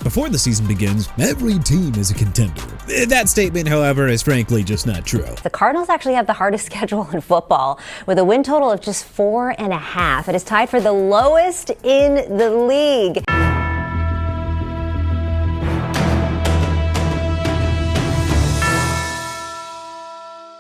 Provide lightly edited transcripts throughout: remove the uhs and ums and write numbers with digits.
before the season begins, every team is a contender. That statement, however, is frankly just not true. The Cardinals actually have the hardest schedule in football, with a win total of just 4.5. It is tied for the lowest in the league.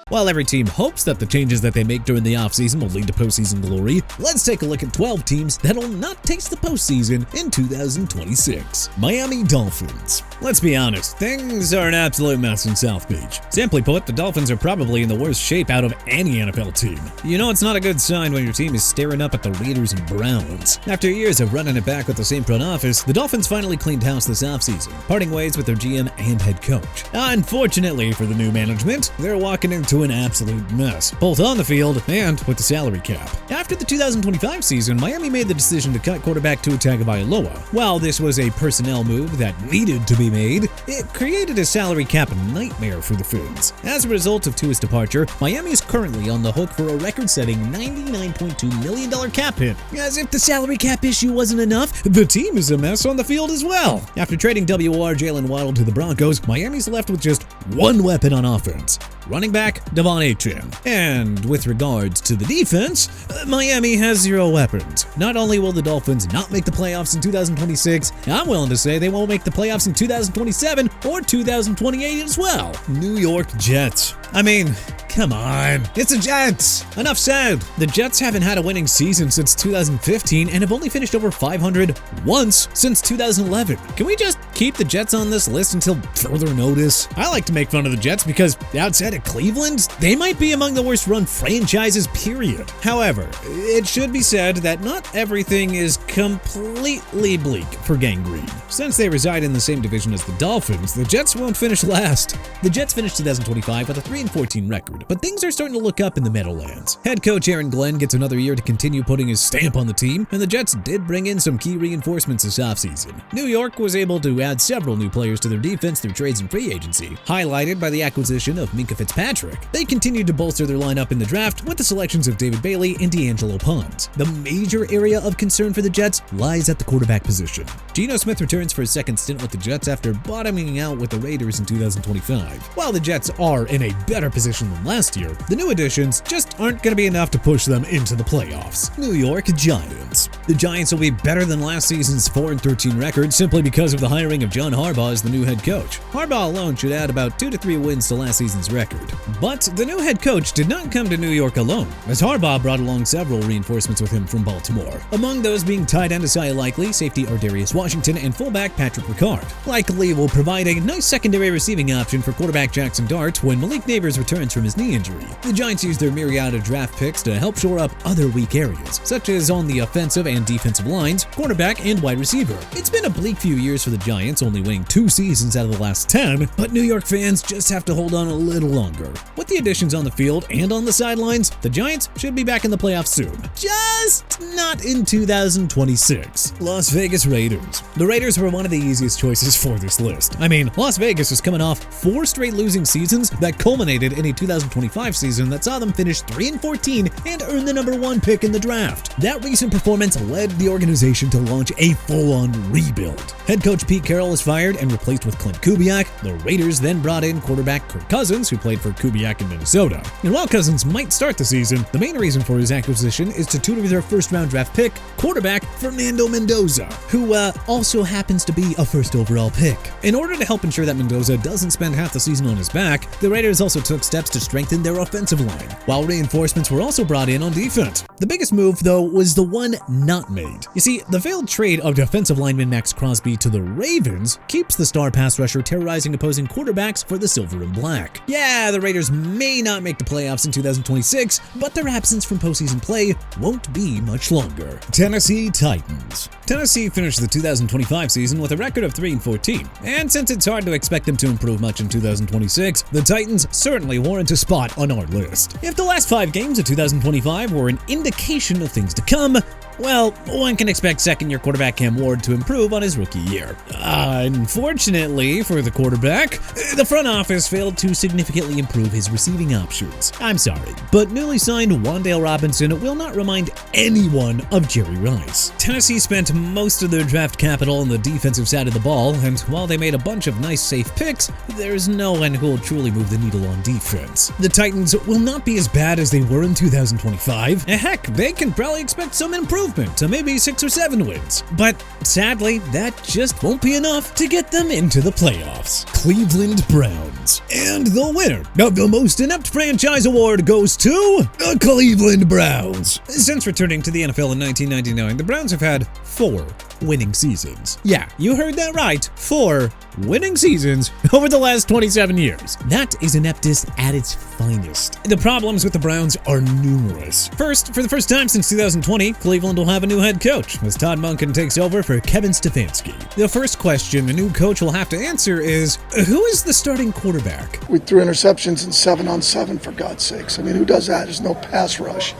While every team hopes that the changes that they make during the offseason will lead to postseason glory, let's take a look at 12 teams that'll not taste the postseason in 2026. Miami Dolphins. Let's be honest, things are an absolute mess in South Beach. Simply put, the Dolphins are probably in the worst shape out of any NFL team. You know it's not a good sign when your team is staring up at the Raiders and Browns. After years of running it back with the same front office, the Dolphins finally cleaned house this offseason, parting ways with their GM and head coach. Unfortunately for the new management, they're walking into an absolute mess, both on the field and with the salary cap. After the 2025 season, Miami made the decision to cut quarterback Tua Tagovailoa. While this was a personnel move that needed to be made, it created a salary cap nightmare for the Fins. As a result of Tua's departure, Miami is currently on the hook for a record-setting $99.2 million cap hit. As if the salary cap issue wasn't enough, the team is a mess on the field as well. After trading WR Jalen Waddle to the Broncos, Miami's left with just one weapon on offense: running back Devon Achane. And with regards to the defense, Miami has zero weapons. Not only will the Dolphins not make the playoffs in 2026, I'm willing to say they won't make the playoffs in 2027 or 2028 as well. New York Jets. I mean, come on, it's the Jets! Enough said. The Jets haven't had a winning season since 2015 and have only finished over 500 once since 2011. Can we just keep the Jets on this list until further notice? I like to make fun of the Jets because outside of Cleveland, they might be among the worst run franchises, period. However, it should be said that not everything is completely bleak for Gangrene. Since they reside in the same division as the Dolphins, the Jets won't finish last. The Jets finished 2025 with a 3-14 record, but things are starting to look up in the Meadowlands. Head coach Aaron Glenn gets another year to continue putting his stamp on the team, and the Jets did bring in some key reinforcements this offseason. New York was able to add several new players to their defense through trades and free agency, highlighted by the acquisition of Minkah Fitzpatrick. They continued to bolster their lineup in the draft with the selections of David Bailey and D'Angelo Pons. The major area of concern for the Jets lies at the quarterback position. Geno Smith returns for his second stint with the Jets after bottoming out with the Raiders in 2025. While the Jets are in a better position than last year, the new additions just aren't going to be enough to push them into the playoffs. New York Giants. The Giants will be better than last season's 4-13 record simply because of the hiring of John Harbaugh as the new head coach. Harbaugh alone should add about 2 to 3 wins to last season's record. But the new head coach did not come to New York alone, as Harbaugh brought along several reinforcements with him from Baltimore. Among those being tight end Isaiah Likely, safety Ardarius Washington, and fullback Patrick Ricard. Likely will provide a nice secondary receiving option for quarterback Jackson Dart when Malik Neighbors returns from his knee injury. The Giants used their myriad of draft picks to help shore up other weak areas, such as on the offensive and defensive lines, cornerback, and wide receiver. It's been a bleak few years for the Giants, only winning 2 seasons out of the last 10, but New York fans just have to hold on a little longer. With the additions on the field and on the sidelines, the Giants should be back in the playoffs soon. Just not in 2026. Las Vegas Raiders. The Raiders were one of the easiest choices for this list. I mean, Las Vegas is coming off 4 straight losing seasons that culminated in a 2025 season that saw them finish 3-14 and earn the number 1 pick in the draft. That recent performance led the organization to launch a full-on rebuild. Head coach Pete Carroll was fired and replaced with Clint Kubiak. The Raiders then brought in quarterback Kirk Cousins, who played for Kubiak in Minnesota. And while Cousins might start the season, the main reason for his acquisition is to tutor their first-round draft pick, quarterback Fernando Mendoza, who also happens to be a first overall pick. In order to help ensure that Mendoza doesn't spend half the season on his back, the Raiders also took steps to strengthen their offensive line, while reinforcements were also brought in on defense. The biggest move, though, was the one not made. You see, the failed trade of defensive lineman Max Crosby to the Ravens keeps the star pass rusher terrorizing opposing quarterbacks for the silver and black. Yeah, the Raiders may not make the playoffs in 2026, but their absence from postseason play won't be much longer. Tennessee Titans. Tennessee finished the 2025 season with a record of 3-14, and since it's hard to expect them to improve much in 2026, the Titans certainly warrant a spot on our list. If the last 5 games of 2025 were an indication of things to come, Well, one can expect second-year quarterback Cam Ward to improve on his rookie year. Unfortunately for the quarterback, the front office failed to significantly improve his receiving options. I'm sorry, but newly signed Wan'Dale Robinson will not remind anyone of Jerry Rice. Tennessee spent most of their draft capital on the defensive side of the ball, and while they made a bunch of nice safe picks, there's no one who will truly move the needle on defense. The Titans will not be as bad as they were in 2025. Heck, they can probably expect some improvement to maybe 6 or 7 wins. But sadly, that just won't be enough to get them into the playoffs. Cleveland Browns. And the winner of the Most Inept Franchise Award goes to the Cleveland Browns. Since returning to the NFL in 1999, the Browns have had 4 winning seasons. Yeah, you heard that right. 4 winning seasons over the last 27 years. That is ineptness at its finest. The problems with the Browns are numerous. First, for the first time since 2020, Cleveland will have a new head coach as Todd Monken takes over for Kevin Stefanski. The first question a new coach will have to answer is, who is the starting quarterback? We threw interceptions in 7-on-7, for God's sakes. I mean, who does that? There's no pass rush.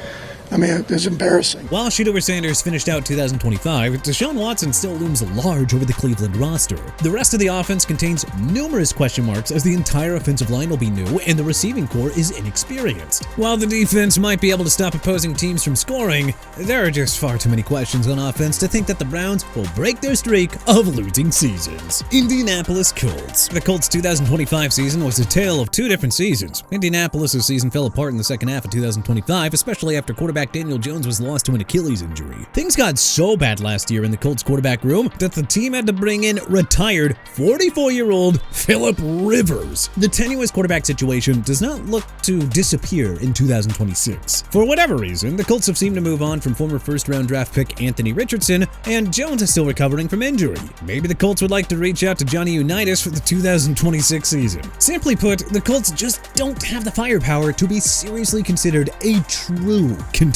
I mean, it's embarrassing. While Shedeur Sanders finished out 2025, Deshaun Watson still looms large over the Cleveland roster. The rest of the offense contains numerous question marks as the entire offensive line will be new and the receiving core is inexperienced. While the defense might be able to stop opposing teams from scoring, there are just far too many questions on offense to think that the Browns will break their streak of losing seasons. Indianapolis Colts. The Colts' 2025 season was a tale of 2 different seasons. Indianapolis' season fell apart in the second half of 2025, especially after quarterback Daniel Jones was lost to an Achilles injury. Things got so bad last year in the Colts quarterback room that the team had to bring in retired 44-year-old Philip Rivers. The tenuous quarterback situation does not look to disappear in 2026. For whatever reason, the Colts have seemed to move on from former first-round draft pick Anthony Richardson, and Jones is still recovering from injury. Maybe the Colts would like to reach out to Johnny Unitas for the 2026 season. Simply put, the Colts just don't have the firepower to be seriously considered a true contender.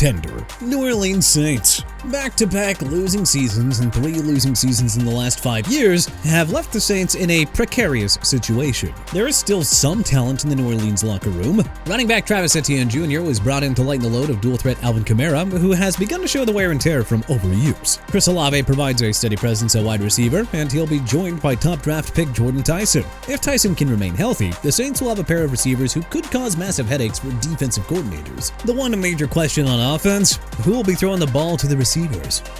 New Orleans Saints. Back-to-back losing seasons and 3 losing seasons in the last 5 years have left the Saints in a precarious situation. There is still some talent in the New Orleans locker room. Running back Travis Etienne Jr. was brought in to lighten the load of dual-threat Alvin Kamara, who has begun to show the wear and tear from overuse. Chris Olave provides a steady presence at wide receiver, and he'll be joined by top draft pick Jordan Tyson. If Tyson can remain healthy, the Saints will have a pair of receivers who could cause massive headaches for defensive coordinators. The one major question on offense, who will be throwing the ball to the receivers?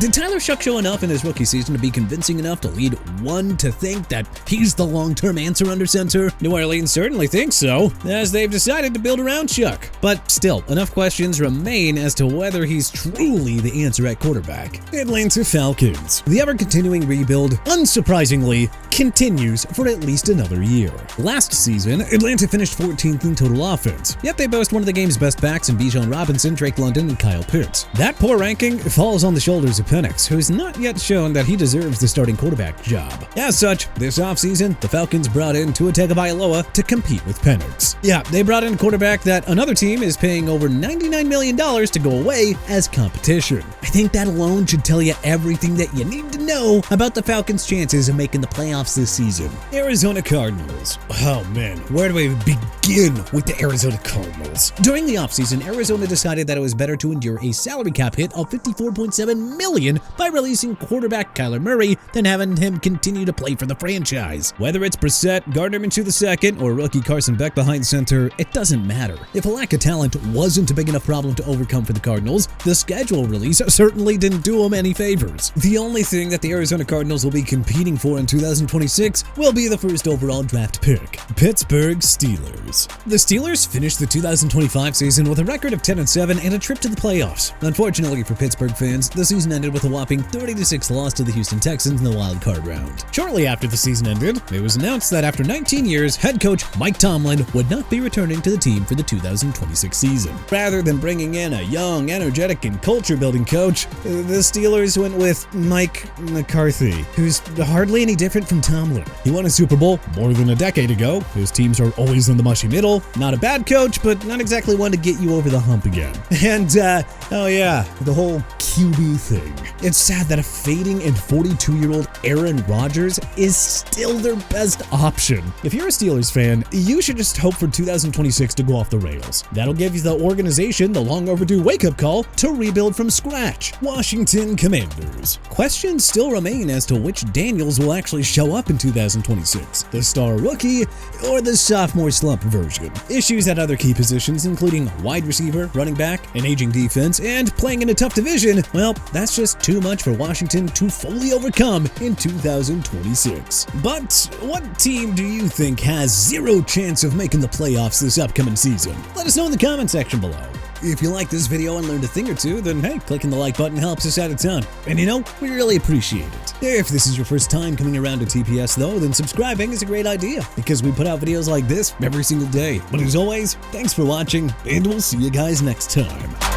Did Tyler Shuck show enough in his rookie season to be convincing enough to lead one to think that he's the long-term answer under center? New Orleans certainly thinks so, as they've decided to build around Shuck. But still, enough questions remain as to whether he's truly the answer at quarterback. Atlanta Falcons. The ever-continuing rebuild, unsurprisingly, continues for at least another year. Last season, Atlanta finished 14th in total offense, yet they boast one of the game's best backs in Bijan Robinson, Drake London, and Kyle Pitts. That poor ranking falls on the shoulders of Penix, who's not yet shown that he deserves the starting quarterback job. As such, this offseason, the Falcons brought in Tua Tagovailoa to compete with Penix. Yeah, they brought in a quarterback that another team is paying over $99 million to go away as competition. I think that alone should tell you everything that you need to know about the Falcons' chances of making the playoffs this season. Arizona Cardinals. Oh man, where do we begin with the Arizona Cardinals? During the offseason, Arizona decided that it was better to endure a salary cap hit of $54.7 million by releasing quarterback Kyler Murray than having him continue to play for the franchise. Whether it's Brissett, Gardner Minshew II, or rookie Carson Beck behind center, it doesn't matter. If a lack of talent wasn't a big enough problem to overcome for the Cardinals, the schedule release certainly didn't do them any favors. The only thing that the Arizona Cardinals will be competing for in 2026 will be the first overall draft pick. Pittsburgh Steelers. The Steelers finished the 2025 season with a record of 10-7 and a trip to the playoffs. Unfortunately for Pittsburgh fans, the season ended with a whopping 30-6 loss to the Houston Texans in the wild card round. Shortly after the season ended, it was announced that after 19 years, head coach Mike Tomlin would not be returning to the team for the 2026 season. Rather than bringing in a young, energetic, and culture-building coach, the Steelers went with Mike McCarthy, who's hardly any different from Tomlin. He won a Super Bowl more than a decade ago. His teams are always in the mushy middle. Not a bad coach, but not exactly one to get you over the hump again. And, oh yeah, the whole QB QB thing. It's sad that a fading and 42-year-old Aaron Rodgers is still their best option. If you're a Steelers fan, you should just hope for 2026 to go off the rails. That'll give you the organization the long overdue wake-up call to rebuild from scratch. Washington Commanders. Questions still remain as to which Daniels will actually show up in 2026, the star rookie or the sophomore slump version. Issues at other key positions, including wide receiver, running back, an aging defense, and playing in a tough division, well, that's just too much for Washington to fully overcome in 2026. But what team do you think has zero chance of making the playoffs this upcoming season? Let us know in the comment section below. If you like this video and learned a thing or two, then hey, clicking the like button helps us out a ton. And you know, we really appreciate it. If this is your first time coming around to TPS though, then subscribing is a great idea because we put out videos like this every single day. But as always, thanks for watching and we'll see you guys next time.